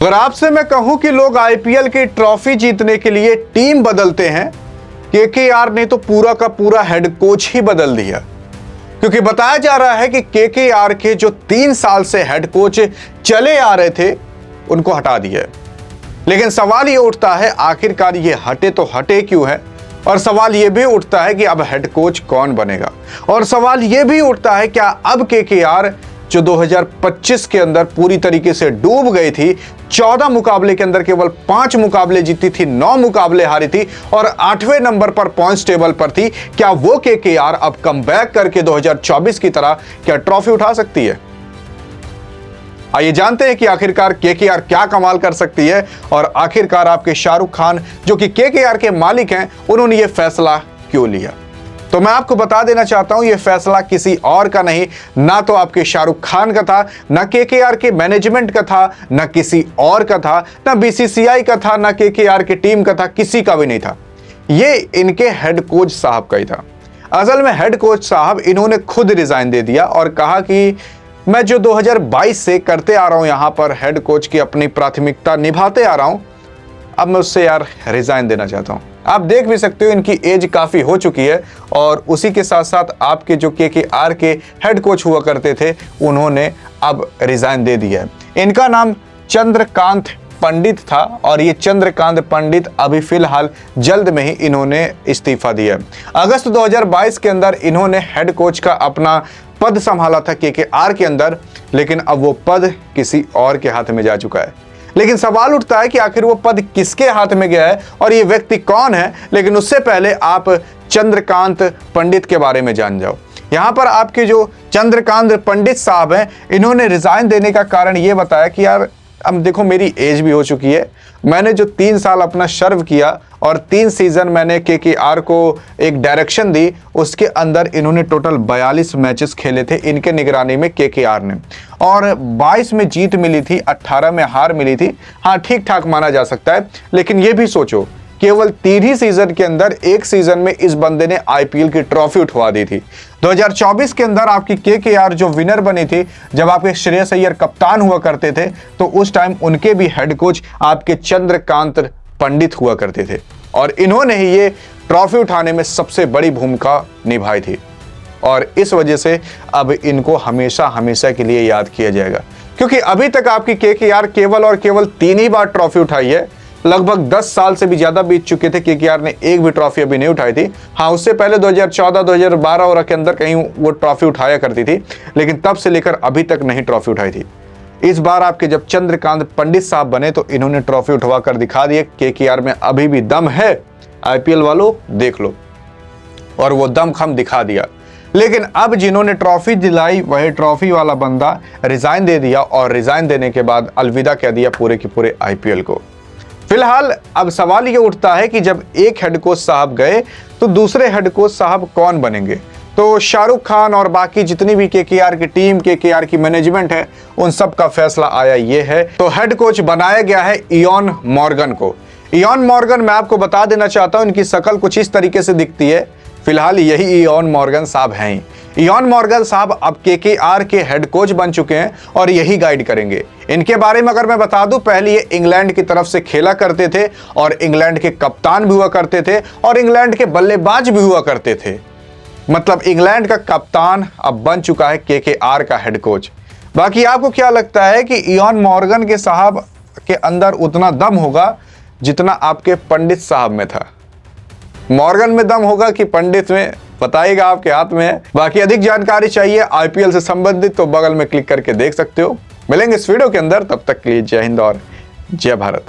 अगर आपसे मैं कहूं कि लोग आईपीएल की ट्रॉफी जीतने के लिए टीम बदलते हैं, केकेआर ने तो पूरा का पूरा हेड कोच ही बदल दिया। क्योंकि बताया जा रहा है कि केकेआर के जो 3 साल से हेड कोच चले आ रहे थे उनको हटा दिया। लेकिन सवाल यह उठता है आखिरकार ये हटे तो हटे क्यों है, और सवाल यह भी उठता है कि अब हेड कोच कौन बनेगा, और सवाल यह भी उठता है क्या अब केकेआर जो 2025 के अंदर पूरी तरीके से डूब गई थी, 14 मुकाबले के अंदर केवल 5 मुकाबले जीती थी, 9 मुकाबले हारी थी और 8वें नंबर पर पॉइंट्स टेबल पर थी, क्या वो केकेआर अब कमबैक करके 2024 की तरह क्या ट्रॉफी उठा सकती है? आइए जानते हैं कि आखिरकार केकेआर क्या कमाल कर सकती है, और आखिरकार आपके शाहरुख खान जो कि केकेआर के मालिक हैं, उन्होंने ये फैसला क्यों लिया। तो मैं आपको बता देना चाहता हूं, यह फैसला किसी और का नहीं, ना तो आपके शाहरुख खान का था, ना केकेआर के मैनेजमेंट का था, ना किसी और का था, ना बीसीसीआई का था, ना केकेआर की टीम का था, किसी का भी नहीं था। ये इनके हेड कोच साहब का ही था। असल में हेड कोच साहब इन्होंने खुद रिजाइन दे दिया और कहा कि मैं जो 2022 से करते आ रहा हूं, यहां पर हेड कोच की अपनी प्राथमिकता निभाते आ रहा हूं, अब मैं उससे रिजाइन देना चाहता हूं। आप देख भी सकते हो इनकी एज काफी हो चुकी है, और उसी के साथ साथ आपके जो केकेआर के हेड कोच हुआ करते थे, उन्होंने अब रिजाइन दे दिया है। इनका नाम चंद्रकांत पंडित था, और ये चंद्रकांत पंडित अभी फिलहाल जल्द में ही इन्होंने इस्तीफा दिया। अगस्त 2022 के अंदर इन्होंने हेड कोच का अपना पद संभाला था केकेआर के अंदर, लेकिन अब वो पद किसी और के हाथ में जा चुका है। लेकिन सवाल उठता है कि आखिर वो पद किसके हाथ में गया है और ये व्यक्ति कौन है। लेकिन उससे पहले आप चंद्रकांत पंडित के बारे में जान जाओ। यहां पर आपके जो चंद्रकांत पंडित साहब हैं, इन्होंने रिजाइन देने का कारण ये बताया कि अब देखो मेरी एज भी हो चुकी है, मैंने जो 3 साल अपना सर्व किया और 3 सीजन मैंने केकेआर को एक डायरेक्शन दी, उसके अंदर इन्होंने टोटल 42 मैचेस खेले थे इनके निगरानी में केकेआर ने, और 22 में जीत मिली थी, 18 में हार मिली थी। हाँ, ठीक ठाक माना जा सकता है। लेकिन ये भी सोचो, केवल 3 ही सीजन के अंदर, एक सीजन में इस बंदे ने आईपीएल की ट्रॉफी उठवा दी थी। 2024 के अंदर आपकी केकेआर जो विनर बनी थी, जब आपके श्रेयस अय्यर कप्तान हुआ करते थे, तो उस टाइम उनके भी हेड कोच आपके चंद्रकांत पंडित हुआ करते थे, और इन्होंने ही ये ट्रॉफी उठाने में सबसे बड़ी भूमिका निभाई थी। और इस वजह से अब इनको हमेशा हमेशा के लिए याद किया जाएगा, क्योंकि अभी तक आपकी केकेआर केवल और केवल 3 ही बार ट्रॉफी उठाई है। लगभग 10 साल से भी ज्यादा बीत चुके थे, केकेआर ने एक भी ट्रॉफी अभी नहीं उठाई थी। हाँ, उससे पहले 2014, 2012 और के अंदर कहीं वो ट्रॉफी उठाया करती थी, लेकिन तब से लेकर अभी तक नहीं ट्रॉफी उठाई थी। इस बार आपके जब चंद्रकांत पंडित साहब बने तो इन्होंने ट्रॉफी उठवा कर दिखा दिए। केकेआर में अभी भी दम है, आईपीएल वालों देख लो, और वो दम खम दिखा दिया। लेकिन अब जिन्होंने ट्रॉफी दिलाई, वही ट्रॉफी वाला बंदा रिजाइन दे दिया, और रिजाइन देने के बाद अलविदा कह दिया पूरे के पूरे आईपीएल को। फिलहाल अब सवाल ये उठता है कि जब एक हेड कोच साहब गए तो दूसरे हेड कोच साहब कौन बनेंगे। तो शाहरुख खान और बाकी जितनी भी केकेआर की टीम, केकेआर की मैनेजमेंट है, उन सब का फैसला आया ये है। तो हेड कोच बनाया गया है इयान मॉर्गन को। इयान मॉर्गन, मैं आपको बता देना चाहता हूं, इनकी शक्ल कुछ इस तरीके से दिखती है। फिलहाल यही इयान मॉर्गन साहब हैं। इयान मॉर्गन साहब अब केकेआर के हेड कोच बन चुके हैं और यही गाइड करेंगे। इनके बारे में अगर मैं बता दूं, पहले ये इंग्लैंड की तरफ से खेला करते थे, और इंग्लैंड के कप्तान भी हुआ करते थे, और इंग्लैंड के बल्लेबाज भी हुआ करते थे। मतलब इंग्लैंड का कप्तान अब बन चुका है केकेआर का हेड कोच। बाकी आपको क्या लगता है कि इयान मॉर्गन के साहब के अंदर उतना दम होगा जितना आपके पंडित साहब में था? मॉर्गन में दम होगा कि पंडित में, बताइएगा, आपके हाथ में है। बाकी अधिक जानकारी चाहिए आईपीएल से संबंधित तो बगल में क्लिक करके देख सकते हो। मिलेंगे इस वीडियो के अंदर, तब तक के लिए जय हिंद और जय भारत।